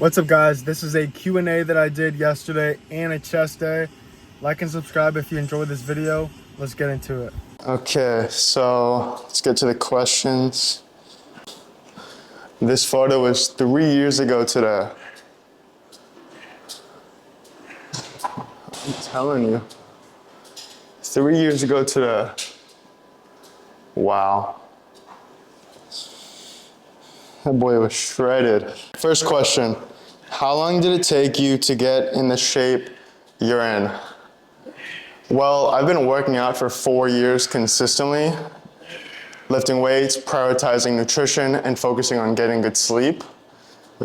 What's up, guys? This is a Q&A that I did yesterday and a chest day. Like and subscribe if you enjoyed this video. Let's get into it. Okay, so let's get to the questions. This photo was 3 years ago today. I'm telling you. 3 years ago today. Wow. That boy was shredded. First question, how long did it take you to get in the shape you're in? Well, I've been working out for 4 years consistently, lifting weights, prioritizing nutrition, and focusing on getting good sleep.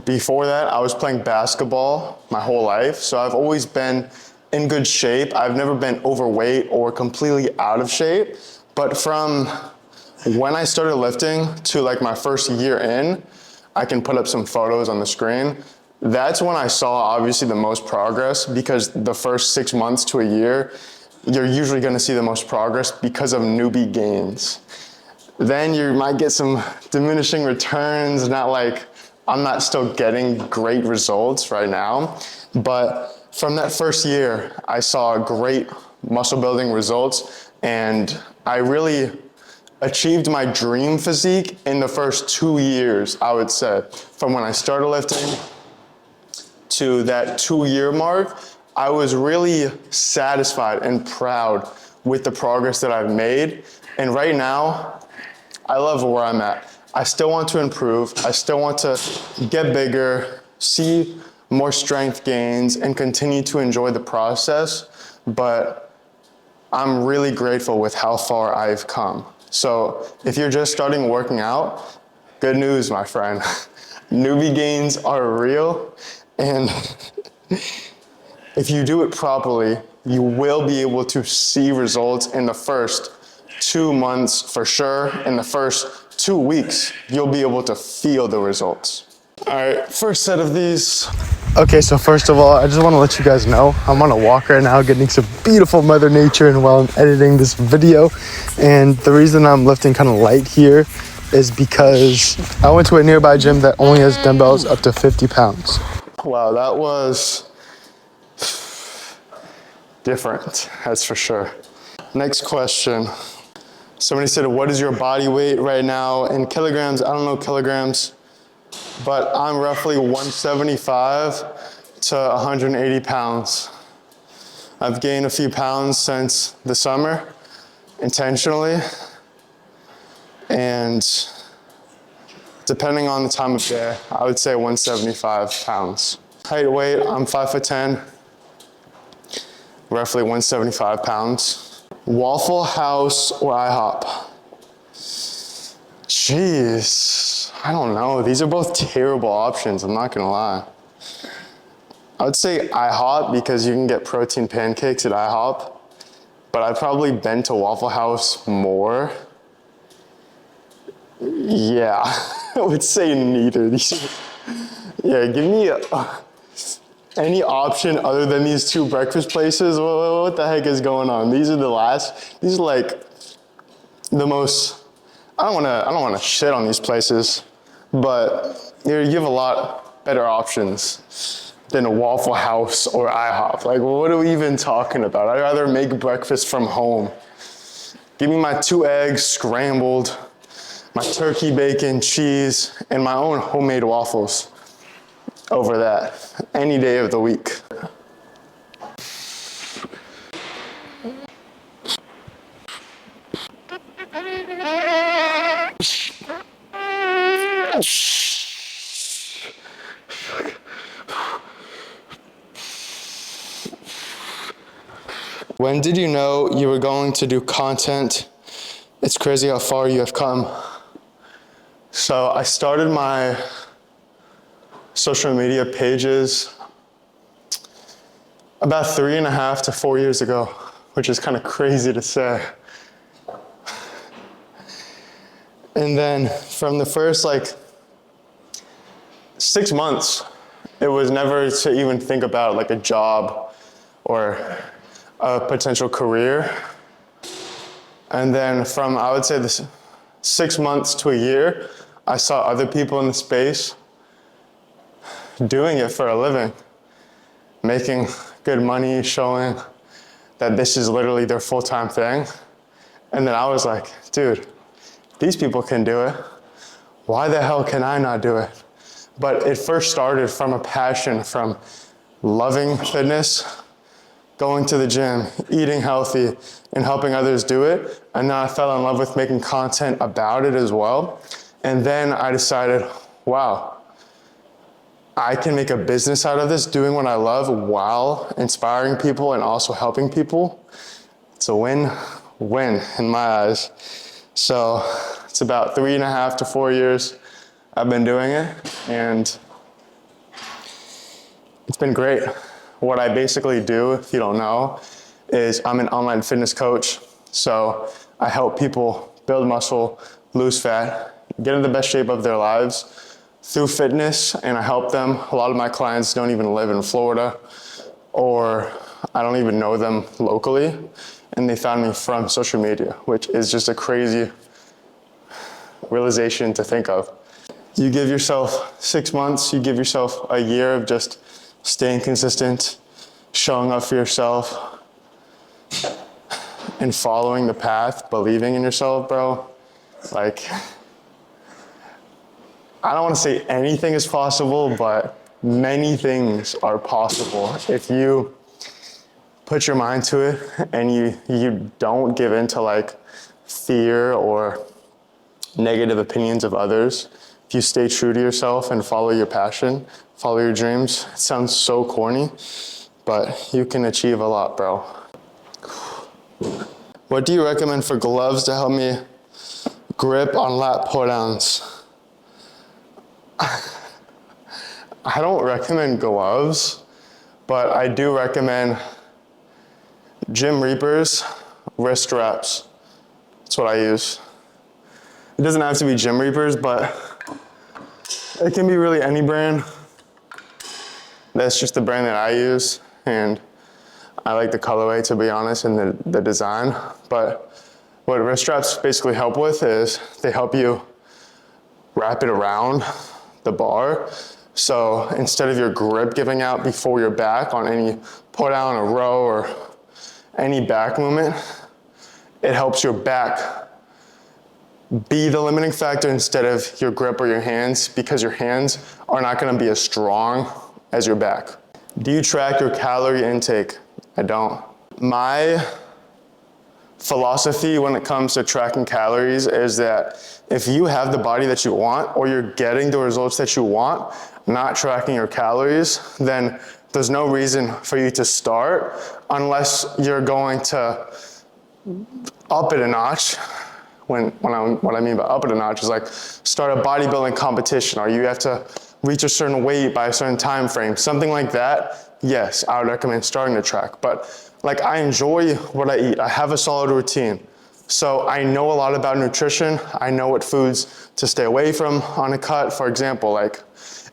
Before that, I was playing basketball my whole life, so I've always been in good shape. I've never been overweight or completely out of shape, but from when I started lifting to like my first year in, I can put up some photos on the screen. That's when I saw obviously the most progress, because the first 6 months to a year, you're usually gonna see the most progress because of newbie gains. Then you might get some diminishing returns, I'm not still getting great results right now, but from that first year, I saw great muscle building results, and I really achieved my dream physique in the first 2 years, I would say. From when I started lifting to that 2-year mark, I was really satisfied and proud with the progress that I've made. And right now, I love where I'm at. I still want to improve. I still want to get bigger, see more strength gains, and continue to enjoy the process. But I'm really grateful with how far I've come. So if you're just starting working out, good news, my friend. Newbie gains are real, and if you do it properly, you will be able to see results in the first 2 months for sure. In the first 2 weeks, you'll be able to feel the results. All right, first set of these. Okay, so first of all, I just want to let you guys know I'm on a walk right now getting some beautiful Mother Nature and while I'm editing this video. And the reason I'm lifting kind of light here is because I went to a nearby gym that only has dumbbells up to 50 pounds. Wow, that was different, that's for sure. Next question. Somebody said, what is your body weight right now in kilograms? I don't know kilograms, but I'm roughly 175 to 180 pounds. I've gained a few pounds since the summer, intentionally, and depending on the time of day, I would say 175 pounds. Height, weight, I'm 5'10", roughly 175 pounds. Waffle House or IHOP? Jeez, I don't know. These are both terrible options, I'm not gonna lie. I would say IHOP because you can get protein pancakes at IHOP, but I've probably been to Waffle House more. Yeah, I would say neither. Yeah, give me any option other than these two breakfast places. What the heck is going on? These are like the most, I don't wanna shit on these places, but you have a lot better options than a Waffle House or IHOP. Like, what are we even talking about? I'd rather make breakfast from home. Give me my 2 eggs scrambled, my turkey, bacon, cheese, and my own homemade waffles over that any day of the week. When did you know you were going to do content? It's crazy how far you have come. So I started my social media pages about 3.5 to 4 years ago, which is kind of crazy to say. And then from the first 6 months, it was never to even think about like a job or a potential career. And then from, I would say, this 6 months to a year, I saw other people in the space doing it for a living, making good money, showing that this is literally their full-time thing. And then I was like, dude, these people can do it. Why the hell can I not do it? But it first started from a passion, from loving fitness, going to the gym, eating healthy, and helping others do it. And then I fell in love with making content about it as well. And then I decided, wow, I can make a business out of this, doing what I love while inspiring people and also helping people. It's a win-win in my eyes. So it's about 3.5 to 4 years I've been doing it, and it's been great. What I basically do, if you don't know, is I'm an online fitness coach. So I help people build muscle, lose fat, get in the best shape of their lives through fitness, and I help them. A lot of my clients don't even live in Florida, or I don't even know them locally, and they found me from social media, which is just a crazy realization to think of. You give yourself 6 months, you give yourself a year of just staying consistent, showing up for yourself, and following the path, believing in yourself, bro. Like, I don't want to say anything is possible, but many things are possible if you put your mind to it and you don't give in to like fear or negative opinions of others. If you stay true to yourself and follow your passion, follow your dreams. It sounds so corny, but you can achieve a lot, bro. What do you recommend for gloves to help me grip on lat pull-downs? I don't recommend gloves, but I do recommend Gym Reapers wrist straps. That's what I use. It doesn't have to be Gym Reapers, but it can be really any brand. That's just the brand that I use, and I like the colorway, to be honest, and the design. But what wrist straps basically help with is they help you wrap it around the bar. So instead of your grip giving out before your back on any pull down or row or any back movement, it helps your back be the limiting factor instead of your grip or your hands, because your hands are not gonna be as strong as your back. Do you track your calorie intake? I don't. My philosophy when it comes to tracking calories is that if you have the body that you want, or you're getting the results that you want, not tracking your calories, then there's no reason for you to start unless you're going to up it a notch. What I mean by up it a notch is like start a bodybuilding competition, or you have to reach a certain weight by a certain time frame, something like that. Yes, I would recommend starting to track. But like, I enjoy what I eat. I have a solid routine. So I know a lot about nutrition. I know what foods to stay away from on a cut. For example, like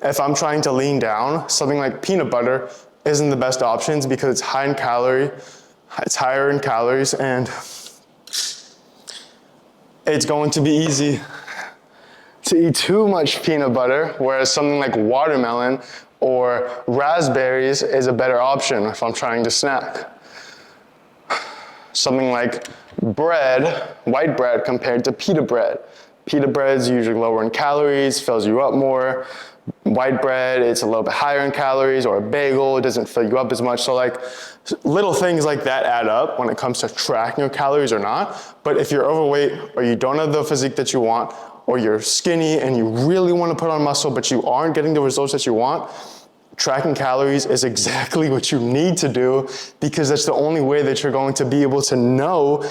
if I'm trying to lean down, something like peanut butter isn't the best options because it's high in calorie, it's higher in calories, and it's going to be easy to eat too much peanut butter, whereas something like watermelon or raspberries is a better option if I'm trying to snack. Something like bread, white bread compared to pita bread. Pita bread is usually lower in calories, fills you up more. White bread, it's a little bit higher in calories, or a bagel, it doesn't fill you up as much. So like little things like that add up when it comes to tracking your calories or not. But if you're overweight, or you don't have the physique that you want, or you're skinny and you really want to put on muscle but you aren't getting the results that you want, tracking calories is exactly what you need to do, because that's the only way that you're going to be able to know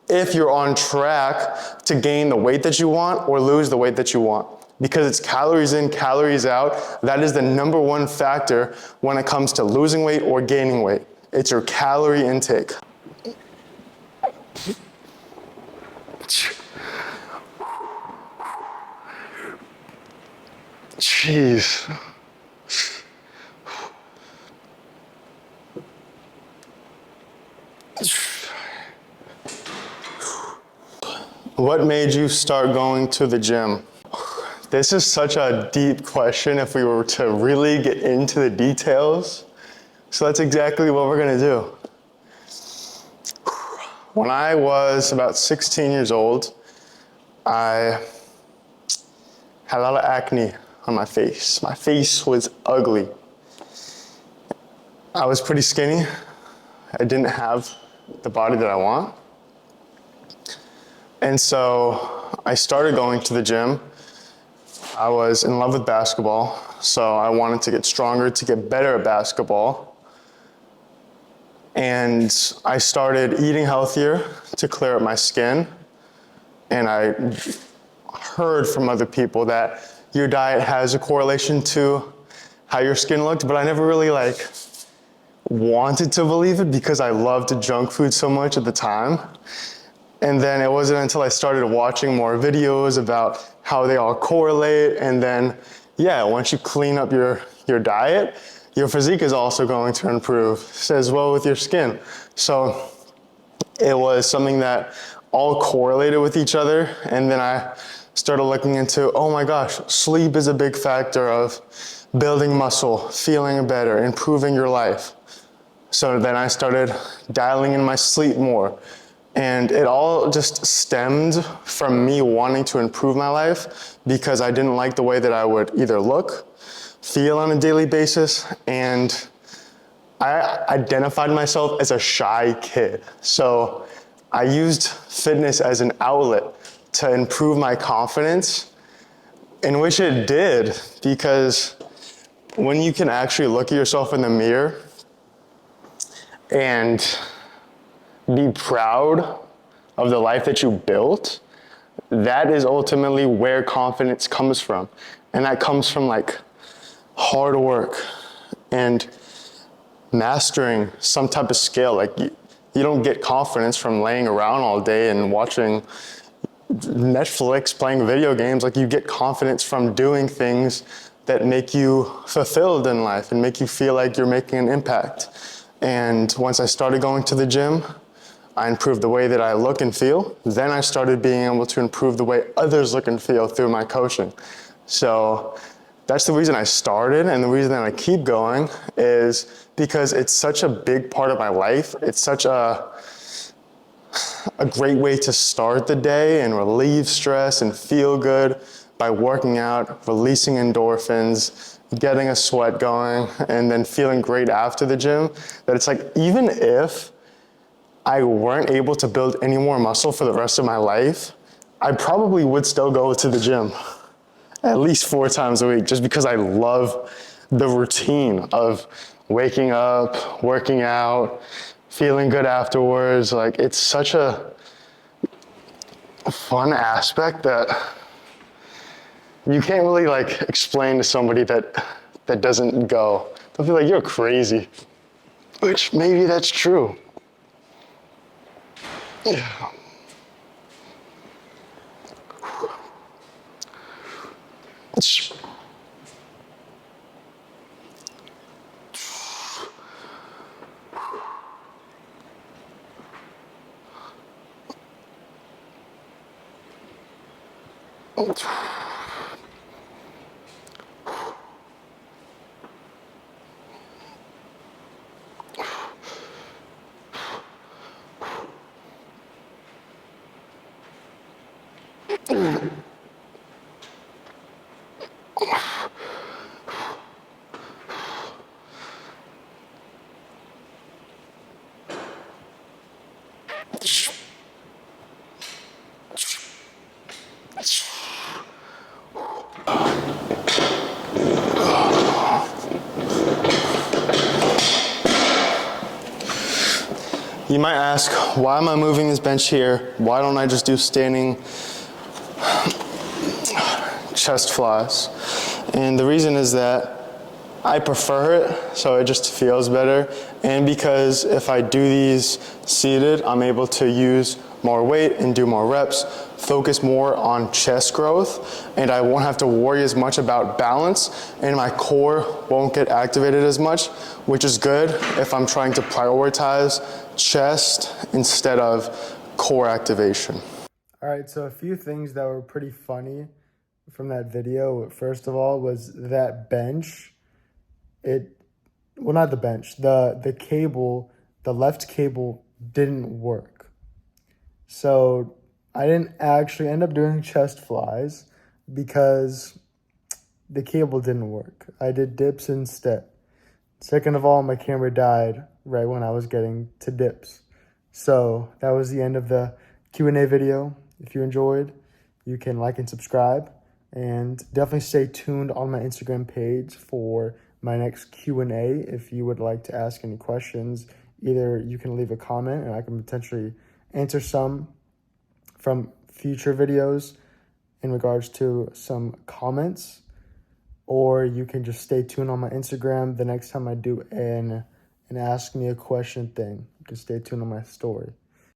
if you're on track to gain the weight that you want or lose the weight that you want. Because it's calories in, calories out. That is the number one factor when it comes to losing weight or gaining weight. It's your calorie intake. Jeez. What made you start going to the gym? This is such a deep question if we were to really get into the details. So that's exactly what we're gonna do. When I was about 16 years old, I had a lot of acne on my face. My face was ugly. I was pretty skinny. I didn't have the body that I want. And so I started going to the gym. I was in love with basketball, so I wanted to get stronger, to get better at basketball. And I started eating healthier to clear up my skin. And I heard from other people that your diet has a correlation to how your skin looked, but I never really wanted to believe it because I loved junk food so much at the time. And then it wasn't until I started watching more videos about how they all correlate. And then, yeah, once you clean up your diet, your physique is also going to improve as well with your skin. So it was something that all correlated with each other. And then I started looking into, oh my gosh, sleep is a big factor of building muscle, feeling better, improving your life. So then I started dialing in my sleep more. And it all just stemmed from me wanting to improve my life because I didn't like the way that I would either look, feel on a daily basis, and I identified myself as a shy kid. So I used fitness as an outlet to improve my confidence, in which it did, because when you can actually look at yourself in the mirror and be proud of the life that you built, that is ultimately where confidence comes from. And that comes from hard work and mastering some type of skill. You don't get confidence from laying around all day and watching Netflix, playing video games. You get confidence from doing things that make you fulfilled in life and make you feel like you're making an impact. And once I started going to the gym, I improved the way that I look and feel. Then I started being able to improve the way others look and feel through my coaching. So that's the reason I started, and the reason that I keep going is because it's such a big part of my life. It's such a great way to start the day and relieve stress and feel good by working out, releasing endorphins, getting a sweat going, and then feeling great after the gym. That it's even if I weren't able to build any more muscle for the rest of my life, I probably would still go to the gym at least 4 times a week, just because I love the routine of waking up, working out, feeling good afterwards. It's such a fun aspect that you can't really explain to somebody that doesn't go. They'll be like, you're crazy, which maybe that's true. Yeah. You might ask, why am I moving this bench here? Why don't I just do standing chest flies? And the reason is that I prefer it, so it just feels better. And because if I do these seated, I'm able to use more weight and do more reps, focus more on chest growth, and I won't have to worry as much about balance, and my core won't get activated as much, which is good if I'm trying to prioritize chest instead of core activation. All right, so a few things that were pretty funny from that video, first of all, was that bench. Well, not the bench. The cable, the left cable didn't work. So I didn't actually end up doing chest flies because the cable didn't work. I did dips instead. Second of all, my camera died right when I was getting to dips. So that was the end of the Q&A video. If you enjoyed, you can like and subscribe, and definitely stay tuned on my Instagram page for my next Q&A. If you would like to ask any questions, either you can leave a comment and I can potentially answer some from future videos in regards to some comments, or you can just stay tuned on my Instagram the next time I do an ask me a question thing. Just stay tuned on my story.